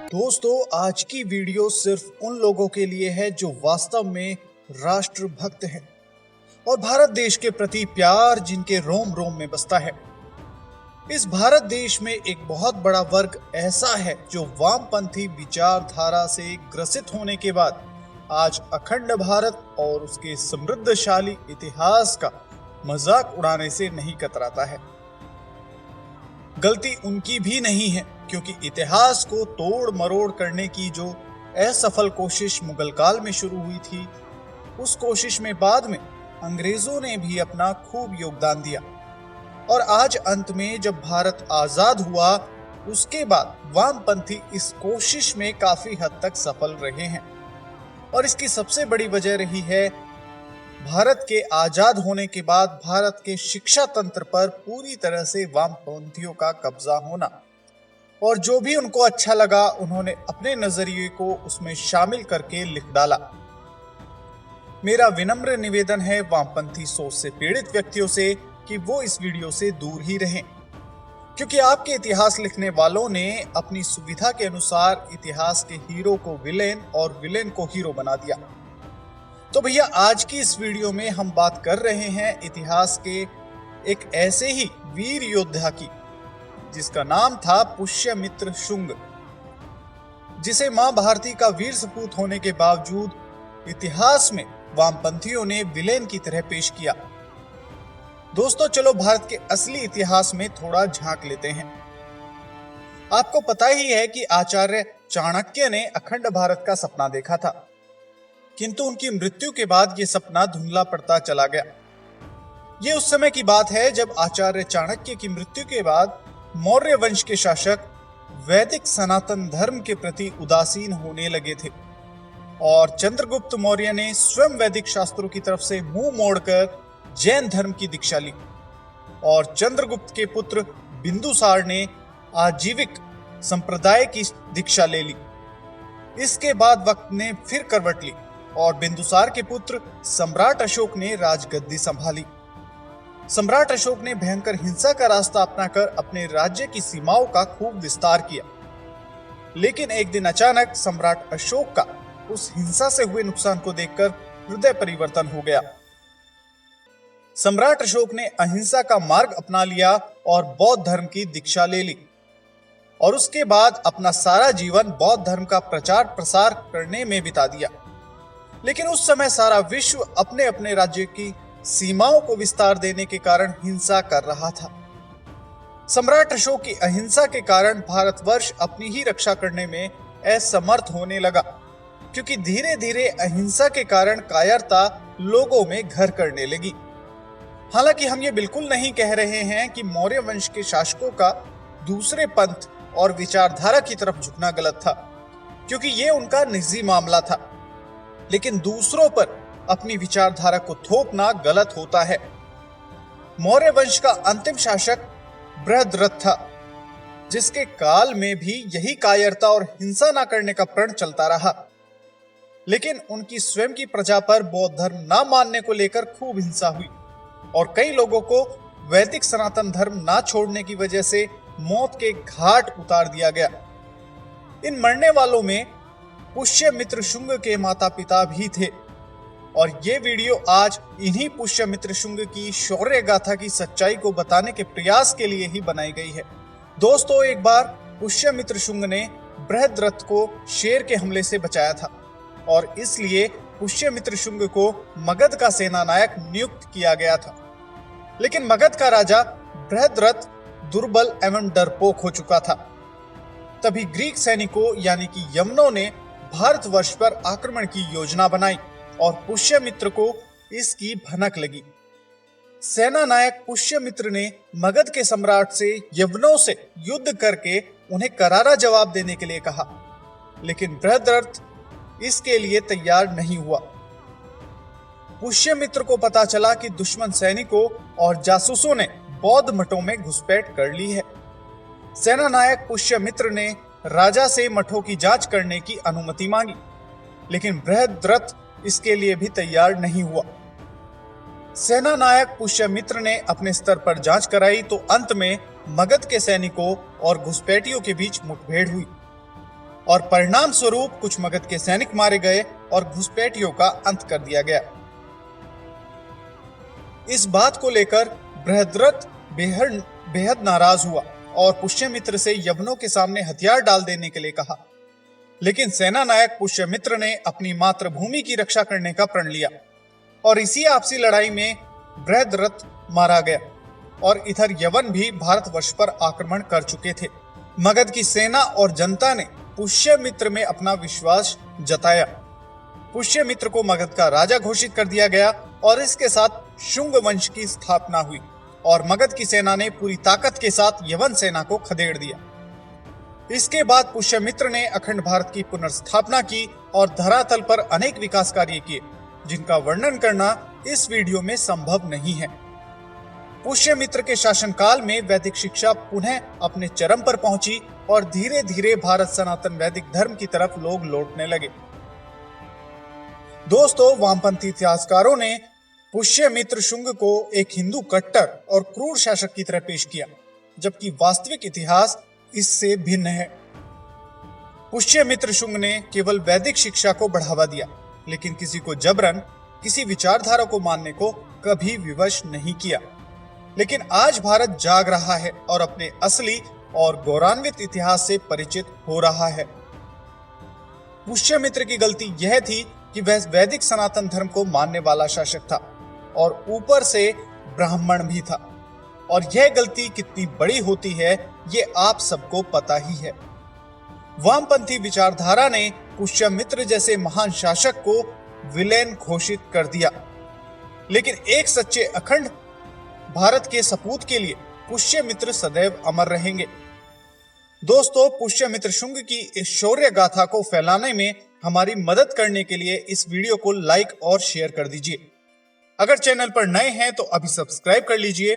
दोस्तों, आज की वीडियो सिर्फ उन लोगों के लिए है जो वास्तव में राष्ट्रभक्त हैं और भारत देश के प्रति प्यार जिनके रोम रोम में बसता है। इस भारत देश में एक बहुत बड़ा वर्ग ऐसा है जो वामपंथी विचारधारा से ग्रसित होने के बाद आज अखंड भारत और उसके समृद्धशाली इतिहास का मजाक उड़ाने से नहीं कतराता है। गलती उनकी भी नहीं है, क्योंकि इतिहास को तोड़ मरोड़ करने की जो असफल कोशिश मुगल काल में शुरू हुई थी, उस कोशिश में बाद में अंग्रेजों ने भी अपना खूब योगदान दिया और आज अंत में जब भारत आजाद हुआ, उसके बाद वामपंथी इस कोशिश में काफी हद तक सफल रहे हैं। और इसकी सबसे बड़ी वजह रही है भारत के आजाद होने के बाद भारत के शिक्षा तंत्र पर पूरी तरह से वामपंथियों का कब्जा होना, और जो भी उनको अच्छा लगा उन्होंने अपने नजरिए को उसमें शामिल करके लिख डाला। मेरा विनम्र निवेदन है वामपंथी सोच से पीड़ित व्यक्तियों से कि वो इस वीडियो से दूर ही रहें, क्योंकि आपके इतिहास लिखने वालों ने अपनी सुविधा के अनुसार इतिहास के हीरो को विलेन और विलेन को हीरो बना दिया। तो भैया, आज की इस वीडियो में हम बात कर रहे हैं इतिहास के एक ऐसे ही वीर योद्धा की जिसका नाम था पुष्यमित्र शुंग, जिसे मां भारती का वीर सपूत होने के बावजूद इतिहास में वामपंथियों ने विलेन की तरह पेश किया। दोस्तों, चलो भारत के असली इतिहास में थोड़ा झांक लेते हैं। आपको पता ही है कि आचार्य चाणक्य ने अखंड भारत का सपना देखा था, किंतु उनकी मृत्यु के बाद यह सपना धुंधला पड़ता चला गया। ये उस समय की बात है जब आचार्य चाणक्य की मृत्यु के बाद मौर्य वंश के शासक वैदिक सनातन धर्म के प्रति उदासीन होने लगे थे और चंद्रगुप्त मौर्य ने स्वयं वैदिक शास्त्रों की तरफ से मुंह मोड़कर जैन धर्म की दीक्षा ली और चंद्रगुप्त के पुत्र बिंदुसार ने आजीविक संप्रदाय की दीक्षा ले ली। इसके बाद वक्त ने फिर करवट ली और बिंदुसार के पुत्र सम्राट अशोक ने राजगद्दी संभाली। सम्राट अशोक ने भयंकर हिंसा का रास्ता अपनाकर अपने राज्य की सीमाओं का खूब विस्तार किया, लेकिन एक दिन अचानक सम्राट अशोक का उस हिंसा से हुए नुकसान को देखकर हृदय परिवर्तन हो गया। सम्राट अशोक ने अहिंसा का मार्ग अपना लिया और बौद्ध धर्म की दीक्षा ले ली और उसके बाद अपना सारा जीवन बौद्ध धर्म का प्रचार प्रसार करने में बिता दिया। लेकिन उस समय सारा विश्व अपने अपने राज्य की सीमाओं को विस्तार देने के कारण हिंसा कर रहा था। सम्राट अशोक की अहिंसा के कारण भारतवर्ष अपनी ही रक्षा करने में असमर्थ होने लगा, क्योंकि धीरे धीरे अहिंसा के कारण कायरता लोगों में घर करने लगी। हालांकि हम ये बिल्कुल नहीं कह रहे हैं कि मौर्य वंश के शासकों का दूसरे पंथ और विचारधारा की तरफ झुकना गलत था, क्योंकि ये उनका निजी मामला था, लेकिन दूसरों पर अपनी विचारधारा को थोपना गलत होता है। मौर्य वंश का अंतिम शासक बृहद्रथ था, जिसके काल में भी यही कायरता और हिंसा न करने का प्रण चलता रहा, लेकिन उनकी स्वयं की प्रजा पर बौद्ध धर्म न मानने को लेकर खूब हिंसा हुई और कई लोगों को वैदिक सनातन धर्म न छोड़ने की वजह से मौत के घाट उतार दिया गया। इन मरने वालों में पुष्यमित्र शुंग के माता पिता भी थे और ये वीडियो आज इन्हीं पुष्यमित्र शुंग की शौर्य गाथा की सच्चाई को बताने के प्रयास के लिए ही बनाई गई है। दोस्तों, एक बार पुष्यमित्र शुंग ने बृहद्रथ को शेर के हमले से बचाया था और इसलिए पुष्यमित्र शुंग को मगध का सेनानायक नियुक्त किया गया था। लेकिन मगध का राजा बृहद्रथ दुर्बल एवं डरपोक हो चुका था। तभी ग्रीक सैनिकों यानी कि यवनों ने भारतवर्ष पर आक्रमण की योजना बनाई और पुष्यमित्र को इसकी भनक लगी। सेनानायक पुष्यमित्र ने मगध के सम्राट से यवनों से युद्ध करके उन्हें करारा जवाब देने के लिए कहा, लेकिन बृहद्रथ इसके लिए तैयार नहीं हुआ। पुष्यमित्र को पता चला कि दुश्मन सैनिकों और जासूसों ने बौद्ध मठों में घुसपैठ कर ली है। सेनानायक पुष्यमित्र ने राजा से मठों की जांच करने की अनुमति मांगी, लेकिन बृहद्रथ इसके लिए भी तैयार नहीं हुआ। सेनानायक पुष्यमित्र ने अपने स्तर पर जांच कराई तो अंत में मगध के सैनिकों और घुसपैठियों के बीच मुठभेड़ हुई। और परिणाम स्वरूप कुछ मगध के सैनिक मारे गए और घुसपैठियों का अंत कर दिया गया। इस बात को लेकर बृहद्रथ बेहद नाराज हुआ और पुष्यमित्र से यवनों के सामने हथियार डाल देने के लिए कहा। लेकिन सेना नायक पुष्यमित्र ने अपनी मातृभूमि की रक्षा करने का प्रण लिया और इसी आपसी लड़ाई में बृहद्रथ मारा गया और इधर यवन भी भारतवर्ष पर आक्रमण कर चुके थे। मगध की सेना और जनता ने पुष्यमित्र में अपना विश्वास जताया। पुष्यमित्र को मगध का राजा घोषित कर दिया गया और इसके साथ शुंग वंश की स्थापना हुई और मगध की सेना ने पूरी ताकत के साथ यवन सेना को खदेड़ दिया। इसके बाद पुष्यमित्र ने अखंड भारत की पुनर्स्थापना की और धरातल पर अनेक विकास कार्य किए, जिनका वर्णन करना इस वीडियो में संभव नहीं है। पुष्यमित्र के शासनकाल में वैदिक शिक्षा पुनः अपने चरम पर पहुंची और धीरे धीरे भारत सनातन वैदिक धर्म की तरफ लोग लौटने लगे। दोस्तों, वामपंथी इतिहासकारों ने पुष्यमित्र शुंग को एक हिंदू कट्टर और क्रूर शासक की तरह पेश किया, जबकि वास्तविक इतिहास इससे भिन्न है। पुष्यमित्र शुंग ने केवल वैदिक शिक्षा को बढ़ावा दिया, लेकिन किसी को जबरन किसी विचारधारा को मानने को कभी विवश नहीं किया। लेकिन आज भारत जाग रहा है और अपने असली और गौरवान्वित इतिहास से परिचित हो रहा है। पुष्यमित्र की गलती यह थी कि वह वैदिक सनातन धर्म को मानने वाला शासक था और ऊपर से ब्राह्मण भी था, और यह गलती कितनी बड़ी होती है ये आप सबको पता ही है। वामपंथी विचारधारा ने पुष्यमित्र जैसे महान शासक को विलेन घोषित कर दिया, लेकिन एक सच्चे अखंड भारत के सपूत के लिए पुष्यमित्र सदैव अमर रहेंगे। दोस्तों, पुष्यमित्र शुंग की इस शौर्य गाथा को फैलाने में हमारी मदद करने के लिए इस वीडियो को लाइक और शेयर कर दीजिए। अगर चैनल पर नए हैं तो अभी सब्सक्राइब कर लीजिए।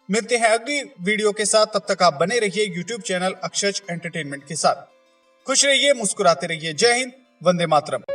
मिलते हैं अगली वीडियो के साथ, तब तक आप बने रहिए यूट्यूब चैनल अक्षज एंटरटेनमेंट के साथ। खुश रहिए, मुस्कुराते रहिए। जय हिंद, वंदे मातरम।